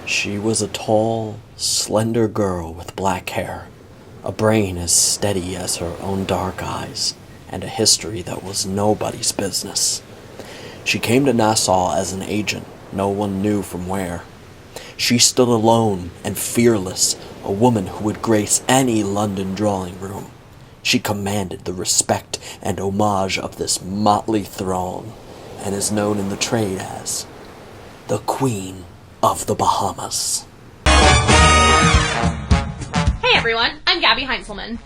She was a tall, slender girl with black hair, a brain as steady as her own dark eyes, and a history that was nobody's business. She came to Nassau as an agent, no one knew from where. She stood alone and fearless, a woman who would grace any London drawing room. She commanded the respect and homage of this motley throng, and is known in the trade as the Queen of the Bahamas. Hey everyone, I'm Gabbie Heinzelman.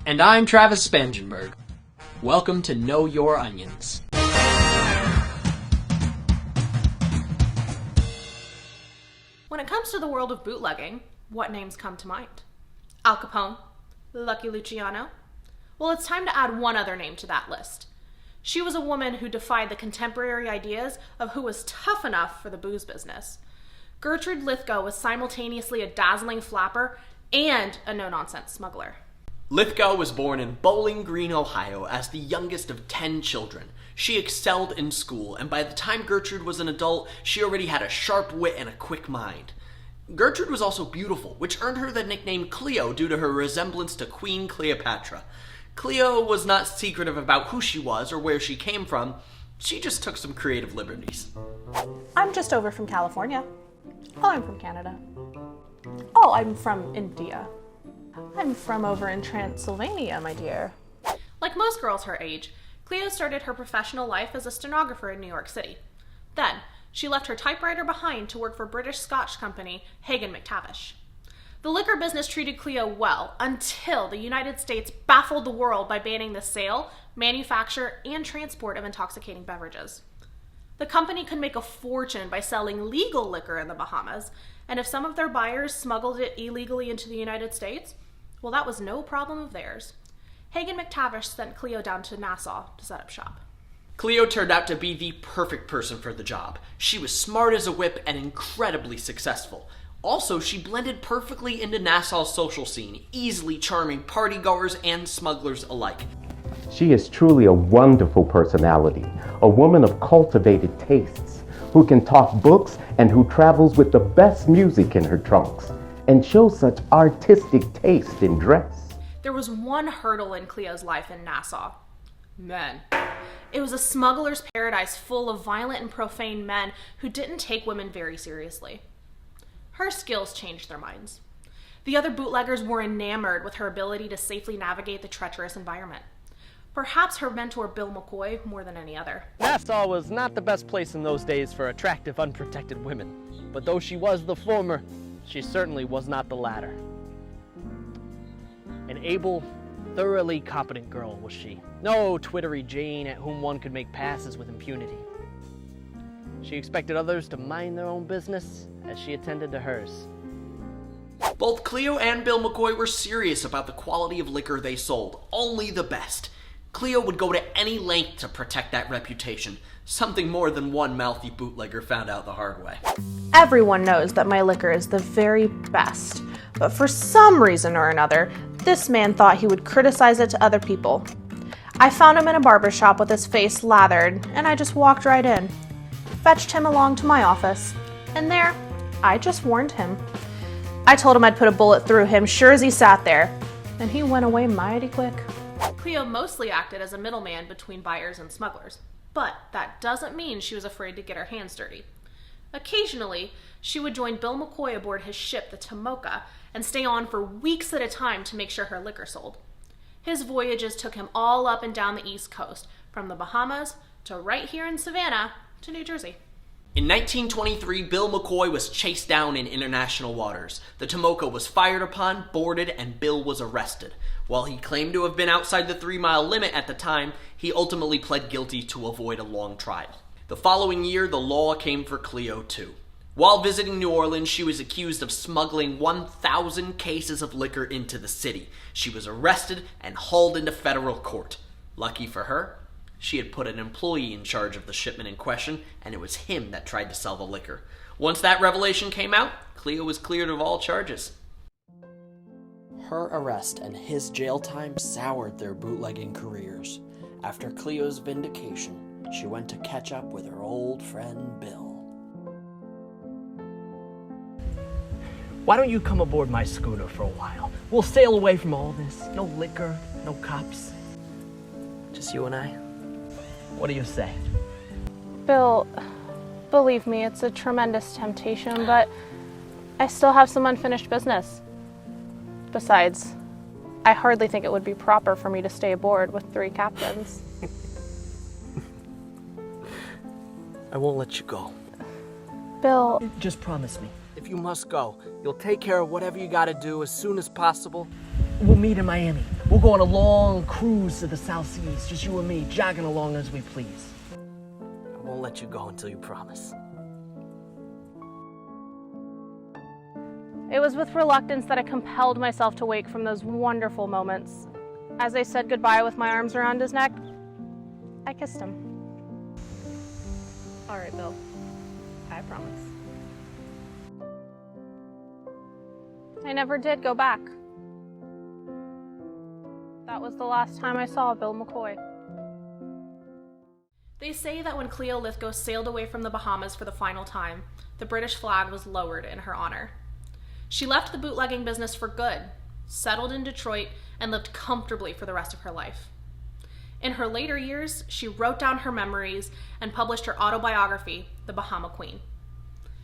And I'm Travis Spangenberg. Welcome to Know Your Onions. When it comes to the world of bootlegging, what names come to mind? Al Capone? Lucky Luciano? Well, it's time to add one other name to that list. She was a woman who defied the contemporary ideas of who was tough enough for the booze business. Gertrude Lythgoe was simultaneously a dazzling flapper and a no-nonsense smuggler. Lythgoe was born in Bowling Green, Ohio, as the youngest of 10 children. She excelled in school, and by the time Gertrude was an adult, she already had a sharp wit and a quick mind. Gertrude was also beautiful, which earned her the nickname Cleo due to her resemblance to Queen Cleopatra. Cleo was not secretive about who she was or where she came from. She just took some creative liberties. I'm just over from California. Oh, I'm from Canada. Oh, I'm from India. I'm from over in Transylvania, my dear. Like most girls her age, Cleo started her professional life as a stenographer in New York City. Then, she left her typewriter behind to work for British Scotch company Hagen McTavish. The liquor business treated Cleo well until the United States baffled the world by banning the sale, manufacture, and transport of intoxicating beverages. The company could make a fortune by selling legal liquor in the Bahamas, and if some of their buyers smuggled it illegally into the United States, well, that was no problem of theirs. Hagen McTavish sent Cleo down to Nassau to set up shop. Cleo turned out to be the perfect person for the job. She was smart as a whip and incredibly successful. Also, she blended perfectly into Nassau's social scene, easily charming partygoers and smugglers alike. She is truly a wonderful personality, a woman of cultivated tastes, who can talk books and who travels with the best music in her trunks, and shows such artistic taste in dress. There was one hurdle in Cleo's life in Nassau. Men. It was a smuggler's paradise full of violent and profane men who didn't take women very seriously. Her skills changed their minds. The other bootleggers were enamored with her ability to safely navigate the treacherous environment. Perhaps her mentor Bill McCoy more than any other. Nassau was not the best place in those days for attractive, unprotected women. But though she was the former, she certainly was not the latter. An able, thoroughly competent girl was she. No twittery Jane at whom one could make passes with impunity. She expected others to mind their own business as she attended to hers. Both Cleo and Bill McCoy were serious about the quality of liquor they sold, only the best. Cleo would go to any length to protect that reputation, something more than one mouthy bootlegger found out the hard way. Everyone knows that my liquor is the very best, but for some reason or another, this man thought he would criticize it to other people. I found him in a barber shop with his face lathered, and I just walked right in. Fetched him along to my office, and there, I just warned him. I told him I'd put a bullet through him sure as he sat there, and he went away mighty quick. Cleo mostly acted as a middleman between buyers and smugglers, but that doesn't mean she was afraid to get her hands dirty. Occasionally, she would join Bill McCoy aboard his ship, the Tomoka, and stay on for weeks at a time to make sure her liquor sold. His voyages took him all up and down the East Coast, from the Bahamas to right here in Savannah to New Jersey. In 1923, Bill McCoy was chased down in international waters. The Tomoka was fired upon, boarded, and Bill was arrested. While he claimed to have been outside the 3-mile limit at the time, he ultimately pled guilty to avoid a long trial. The following year, the law came for Cleo too. While visiting New Orleans, she was accused of smuggling 1,000 cases of liquor into the city. She was arrested and hauled into federal court. Lucky for her, she had put an employee in charge of the shipment in question, and it was him that tried to sell the liquor. Once that revelation came out, Cleo was cleared of all charges. Her arrest and his jail time soured their bootlegging careers. After Cleo's vindication, she went to catch up with her old friend Bill. Why don't you come aboard my schooner for a while? We'll sail away from all this. No liquor, no cops. Just you and I. What do you say? Bill, believe me, it's a tremendous temptation, but I still have some unfinished business. Besides, I hardly think it would be proper for me to stay aboard with 3 captains. I won't let you go. Bill, Just promise me, if you must go, you'll take care of whatever you gotta do as soon as possible. We'll meet in Miami. We'll go on a long cruise to the South Seas, just you and me, jogging along as we please. I won't let you go until you promise. it was with reluctance that I compelled myself to wake from those wonderful moments. As I said goodbye with my arms around his neck, I kissed him. All right, Bill. I promise. I never did go back. That was the last time I saw Bill McCoy. They say that when Cleo Lythgoe sailed away from the Bahamas for the final time, the British flag was lowered in her honor. She left the bootlegging business for good, settled in Detroit, and lived comfortably for the rest of her life. In her later years, she wrote down her memories and published her autobiography, The Bahama Queen.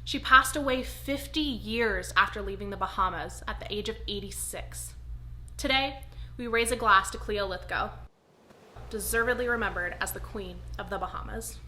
She passed away 50 years after leaving the Bahamas at the age of 86. Today, we raise a glass to Cleo Lythgoe, deservedly remembered as the Queen of the Bahamas.